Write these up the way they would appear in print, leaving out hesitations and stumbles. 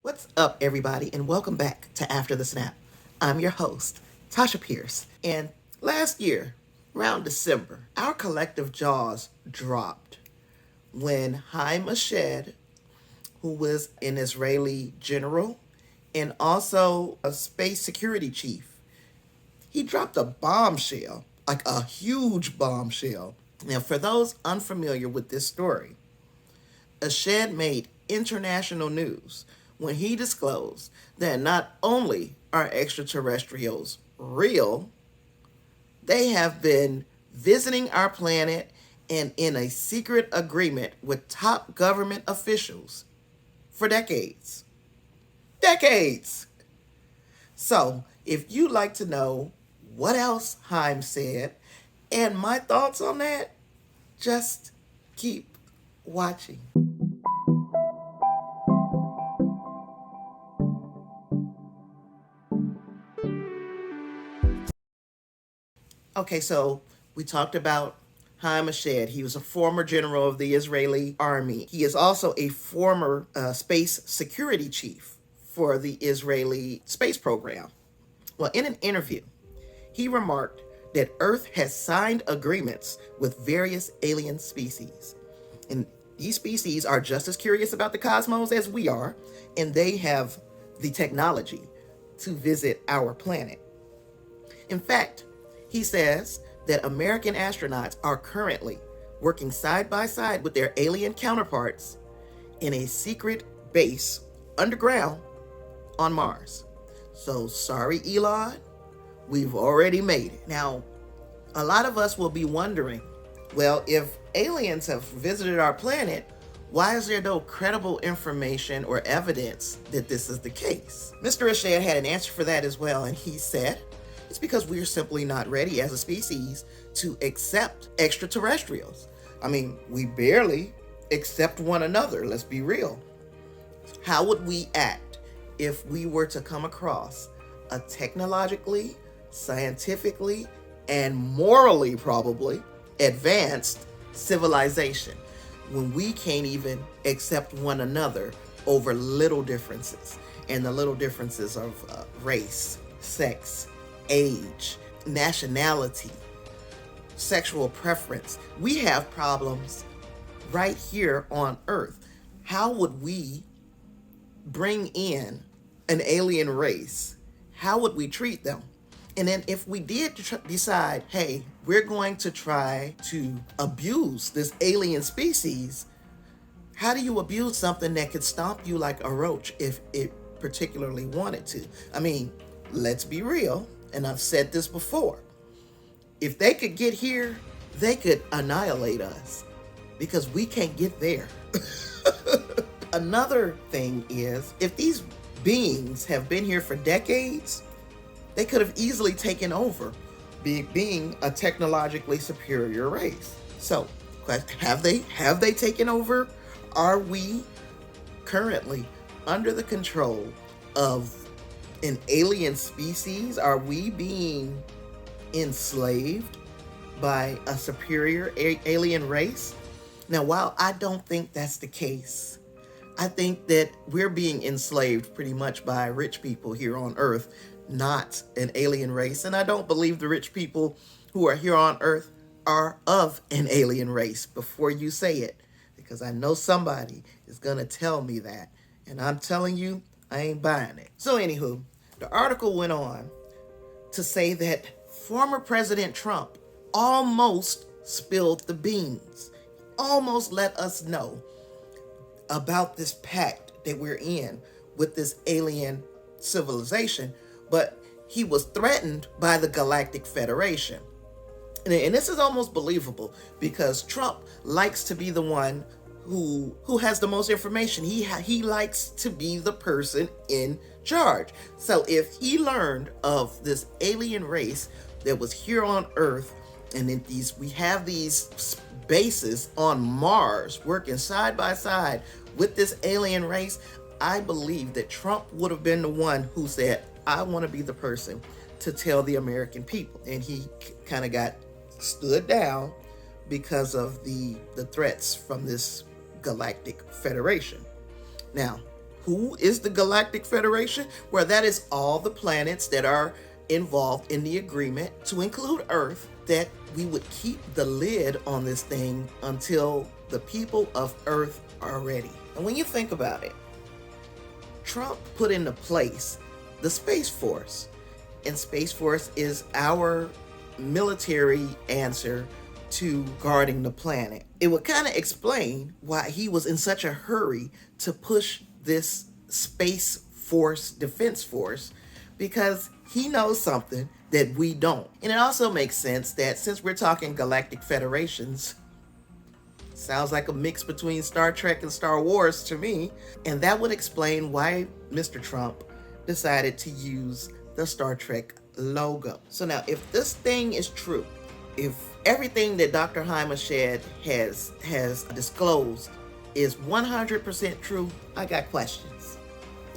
What's up, everybody, and welcome back to After the Snap. I'm your host, Tasha Pierce, and last year, around December, our collective jaws dropped when Haim Eshed, who was an Israeli general and also a space security chief, he dropped a bombshell, like a huge bombshell. Now, for those unfamiliar with this story, Eshed made international news when he disclosed that not only are extraterrestrials real, they have been visiting our planet and in a secret agreement with top government officials for decades. Decades! So, if you'd like to know what else Haim said and my thoughts on that, just keep watching. Okay, so we talked about Haim Eshed. He was a former general of the Israeli army. He is also a former space security chief for the Israeli space program. Well, in an interview, he remarked that Earth has signed agreements with various alien species. And these species are just as curious about the cosmos as we are, and they have the technology to visit our planet. In fact, he says that American astronauts are currently working side by side with their alien counterparts in a secret base underground on Mars. So sorry, Elon, we've already made it. Now, a lot of us will be wondering, well, if aliens have visited our planet, why is there no credible information or evidence that this is the case? Mr. Eshed had an answer for that as well, and he said, it's because we're simply not ready as a species to accept extraterrestrials. I mean, we barely accept one another, let's be real. How would we act if we were to come across a technologically, scientifically, and morally probably advanced civilization when we can't even accept one another over little differences, and the little differences of race, sex, age, nationality, sexual preference? We have problems right here on Earth. How would we bring in an alien race? How would we treat them? And then if we did decide, hey, we're going to try to abuse this alien species, how do you abuse something that could stomp you like a roach if it particularly wanted to? I mean, let's be real, and I've said this before. If they could get here, they could annihilate us because we can't get there. Another thing is, if these beings have been here for decades, they could have easily taken over, being a technologically superior race. So, have they taken over? Are we currently under the control of an alien species? Are we being enslaved by a superior alien race? Now, while I don't think that's the case, I think that we're being enslaved pretty much by rich people here on Earth, not an alien race. And I don't believe the rich people who are here on Earth are of an alien race before you say it, because I know somebody is going to tell me that. And I'm telling you, I ain't buying it. So anywho, the article went on to say that former President Trump almost spilled the beans, almost let us know about this pact that we're in with this alien civilization, but he was threatened by the Galactic Federation. And this is almost believable because Trump likes to be the one who has the most information. He likes to be the person in charge. So if he learned of this alien race that was here on Earth, and then we have these bases on Mars working side by side with this alien race, I believe that Trump would have been the one who said, I want to be the person to tell the American people. And he kind of got stood down because of the threats from this Galactic Federation. Now, Who is the Galactic Federation? Well, that is all the planets that are involved in the agreement, to include Earth, that we would keep the lid on this thing until the people of Earth are ready. And when you think about it, Trump put into place the Space Force, and Space Force is our military answer to guarding the planet. It would kind of explain why he was in such a hurry to push this Space Force Defense Force, because he knows something that we don't. And it also makes sense that since we're talking Galactic Federations, sounds like a mix between Star Trek and Star Wars to me, and that would explain why Mr. Trump decided to use the Star Trek logo. So now, if this thing is true, if everything that Dr. Haim Eshed has disclosed is 100% true, I got questions.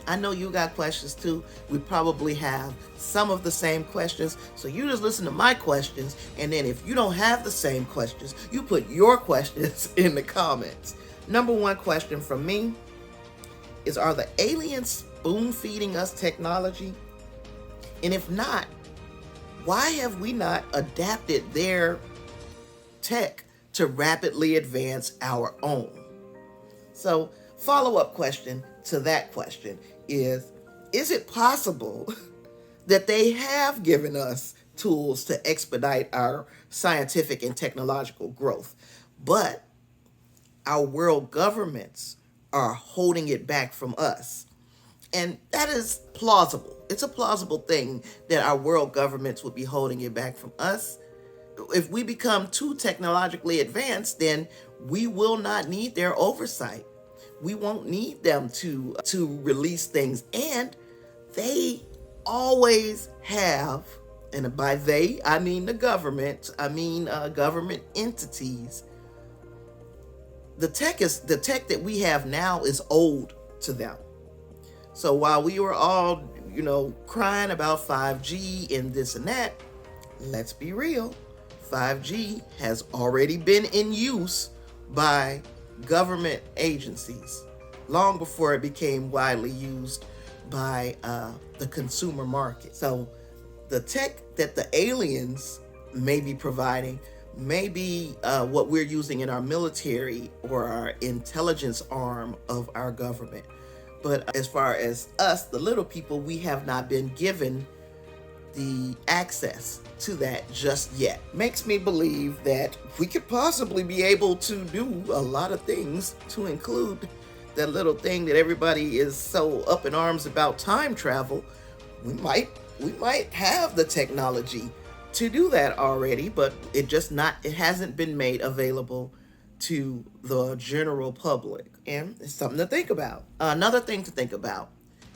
I know you got questions too. We probably have some of the same questions. So you just listen to my questions, and then if you don't have the same questions, you put your questions in the comments. Number one question from me is, are the aliens spoon feeding us technology? And if not, why have we not adapted their tech to rapidly advance our own? So, follow-up question to that question is it possible that they have given us tools to expedite our scientific and technological growth, but our world governments are holding it back from us? And that is plausible. It's a plausible thing that our world governments would be holding it back from us. If we become too technologically advanced, then we will not need their oversight. We won't need them to release things. And they always have, and by they, I mean the government, government entities. The tech that we have now is old to them. So while we were all, crying about 5G and this and that, let's be real. 5G has already been in use by government agencies long before it became widely used by the consumer market. So the tech that the aliens may be providing may be what we're using in our military or our intelligence arm of our government. But as far as us, the little people, we have not been given the access to that just yet. Makes me believe that we could possibly be able to do a lot of things, to include that little thing that everybody is so up in arms about, time travel. We might have the technology to do that already, but it hasn't been made available to the general public. And it's something to think about. Another thing to think about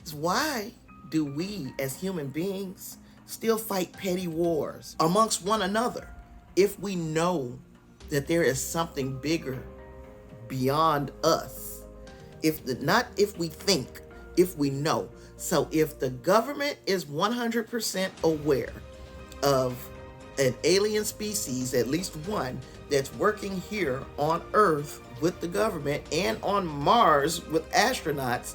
is, why do we as human beings still fight petty wars amongst one another if we know that there is something bigger beyond us? If we think, if we know. So if the government is 100% aware of an alien species, at least one, that's working here on Earth with the government and on Mars with astronauts,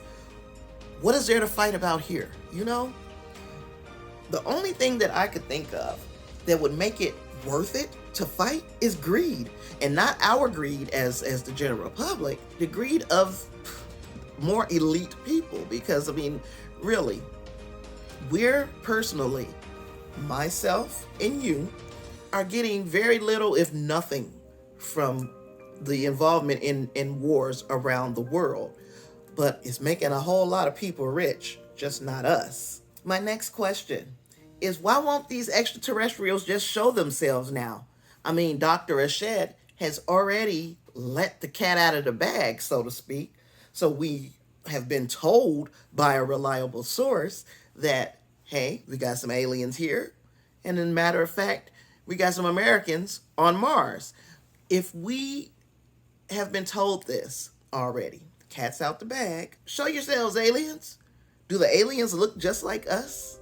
what is there to fight about here? The only thing that I could think of that would make it worth it to fight is greed. And not our greed as the general public, the greed of more elite people. Because, really, we're personally, myself and you, are getting very little, if nothing, from the involvement in wars around the world. But it's making a whole lot of people rich, just not us. My next question is, why won't these extraterrestrials just show themselves now? Dr. Eshed has already let the cat out of the bag, so to speak. So we have been told by a reliable source that, hey, we got some aliens here. And as a matter of fact, we got some Americans on Mars. If we have been told this already, cat's out the bag, show yourselves, aliens. Do the aliens look just like us?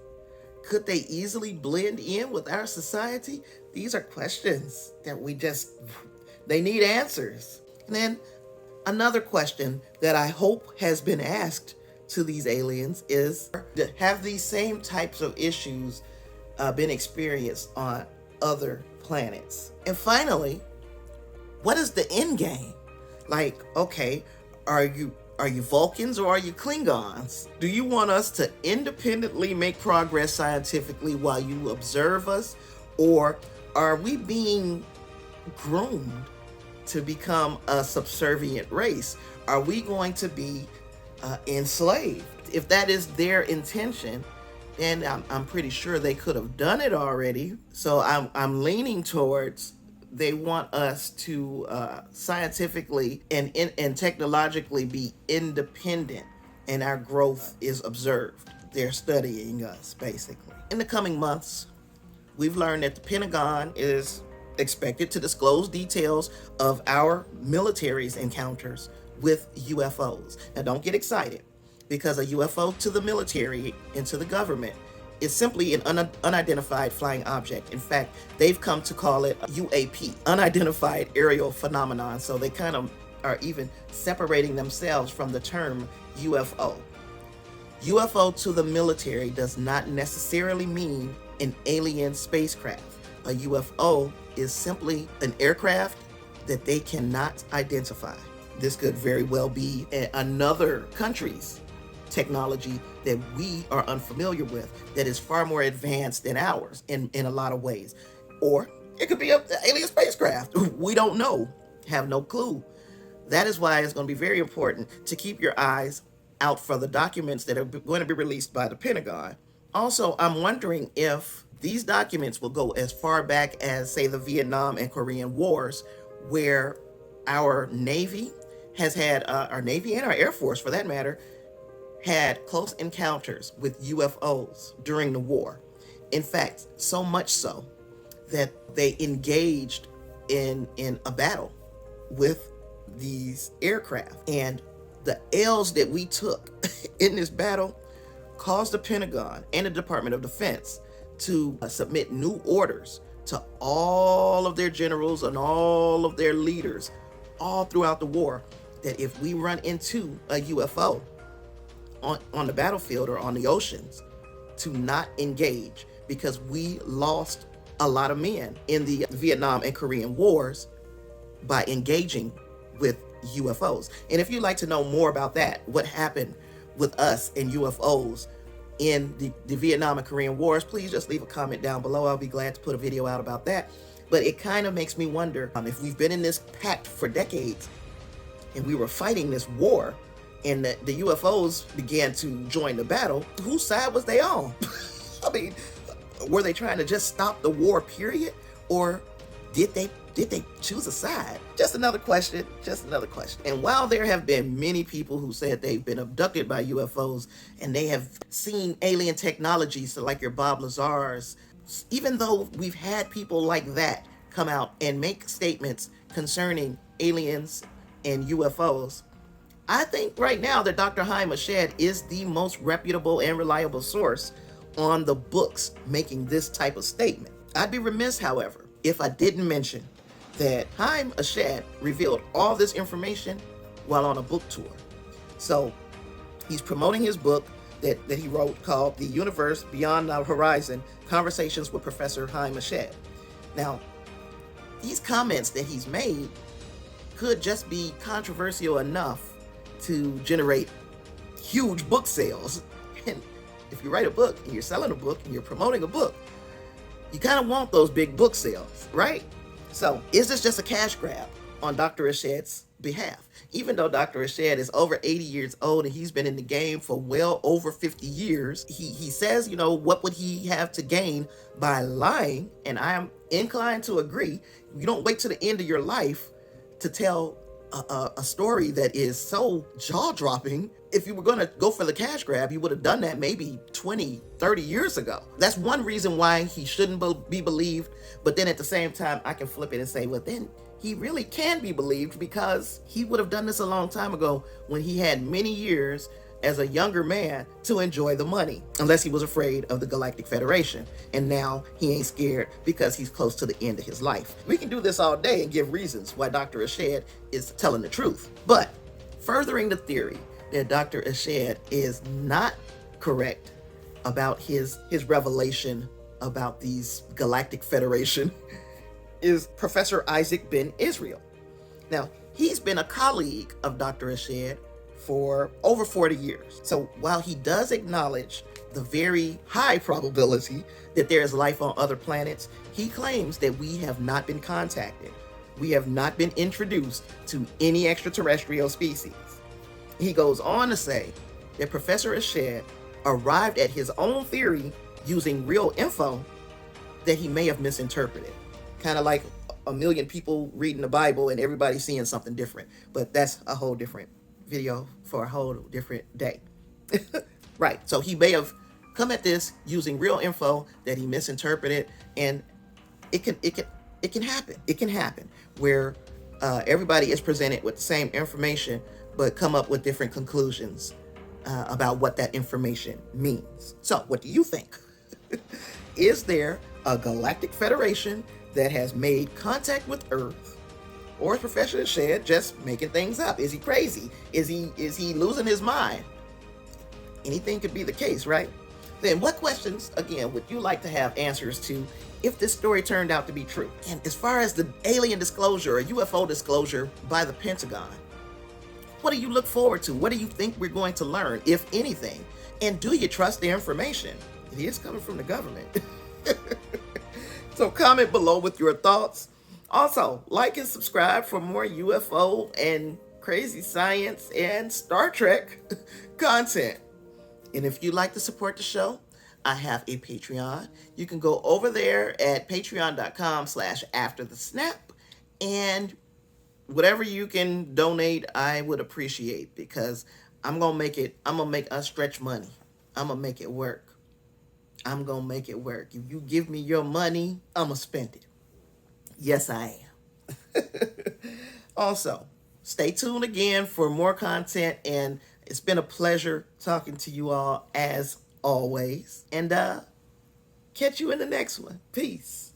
Could they easily blend in with our society? These are questions that they need answers. And then another question that I hope has been asked to these aliens is have these same types of issues been experienced on other planets? And finally, what is the end game? Like, okay, are you Vulcans or are you Klingons? Do you want us to independently make progress scientifically while you observe us? Or are we being groomed to become a subservient race? Are we going to be enslaved? If that is their intention, then I'm pretty sure they could have done it already. So I'm leaning towards they want us to scientifically and technologically be independent, and our growth is observed. They're studying us, basically. In the coming months, we've learned that the Pentagon is expected to disclose details of our military's encounters with UFOs. Now, don't get excited, because a UFO to the military and to the government is simply an unidentified flying object. In fact, they've come to call it UAP, unidentified aerial phenomenon. So they kind of are even separating themselves from the term UFO. UFO to the military does not necessarily mean an alien spacecraft. A UFO is simply an aircraft that they cannot identify. This could very well be another country's technology that we are unfamiliar with, that is far more advanced than ours in a lot of ways. Or it could be an alien spacecraft. We don't know, have no clue. That is why it's going to be very important to keep your eyes out for the documents that are going to be released by the Pentagon. Also, I'm wondering if these documents will go as far back as, say, the Vietnam and Korean Wars, where our Navy has had, our Navy and our Air Force, for that matter, had close encounters with UFOs during the war. In fact, so much so that they engaged in a battle with these aircraft. And the L's that we took in this battle caused the Pentagon and the Department of Defense to submit new orders to all of their generals and all of their leaders all throughout the war, that if we run into a UFO on the battlefield or on the oceans, to not engage, because we lost a lot of men in the Vietnam and Korean Wars by engaging with UFOs. And if you'd like to know more about that, what happened with us and UFOs in the Vietnam and Korean Wars, please just leave a comment down below. I'll be glad to put a video out about that. But it kind of makes me wonder, if we've been in this pact for decades and we were fighting this war, and the UFOs began to join the battle, whose side was they on? I mean, were they trying to just stop the war, period? Or did they choose a side? Just another question. And while there have been many people who said they've been abducted by UFOs and they have seen alien technology, so like your Bob Lazars, even though we've had people like that come out and make statements concerning aliens and UFOs, I think right now that Dr. Haim Eshed is the most reputable and reliable source on the books making this type of statement. I'd be remiss, however, if I didn't mention that Haim Eshed revealed all this information while on a book tour. So he's promoting his book that he wrote called The Universe Beyond Our Horizon, Conversations with Professor Haim Eshed. Now, these comments that he's made could just be controversial enough to generate huge book sales. And if you write a book and you're selling a book and you're promoting a book, you kind of want those big book sales, right? So is this just a cash grab on Dr. Eshed's behalf? Even though Dr. Eshed is over 80 years old and he's been in the game for well over 50 years, he says, what would he have to gain by lying? And I am inclined to agree. You don't wait to the end of your life to tell a story that is so jaw-dropping. If you were going to go for the cash grab, you would have done that maybe 20, 30 years ago. That's one reason why he shouldn't be believed. But then at the same time, I can flip it and say, well, then he really can be believed, because he would have done this a long time ago when he had many years as a younger man to enjoy the money, unless he was afraid of the Galactic Federation. And now he ain't scared because he's close to the end of his life. We can do this all day and give reasons why Dr. Eshed is telling the truth. But furthering the theory that Dr. Eshed is not correct about his revelation about these Galactic Federation is Professor Isaac Ben Israel. Now, he's been a colleague of Dr. Eshed for over 40 years. So while he does acknowledge the very high probability that there is life on other planets, he claims that we have not been contacted. We have not been introduced to any extraterrestrial species. He goes on to say that Professor Eshed arrived at his own theory using real info that he may have misinterpreted. Kind of like a million people reading the Bible and everybody seeing something different. But that's a whole different video for a whole different day. Right. So he may have come at this using real info that he misinterpreted, and it can happen. It can happen where everybody is presented with the same information, but come up with different conclusions about what that information means. So, what do you think? Is there a Galactic Federation that has made contact with Earth, or is Professor Eshed just making things up? Is he crazy? Is he losing his mind? Anything could be the case, right? Then what questions, again, would you like to have answers to if this story turned out to be true? And as far as the alien disclosure or UFO disclosure by the Pentagon, what do you look forward to? What do you think we're going to learn, if anything? And do you trust the information? It is coming from the government. So comment below with your thoughts. Also, like and subscribe for more UFO and crazy science and Star Trek content. And if you'd like to support the show, I have a Patreon. You can go over there at patreon.com/afterthesnap, and whatever you can donate, I would appreciate, because I'm going to make us stretch money. I'm going to make it work. I'm going to make it work. If you give me your money, I'm going to spend it. Yes, I am. Also, stay tuned again for more content, and it's been a pleasure talking to you all as always. And catch you in the next one. Peace.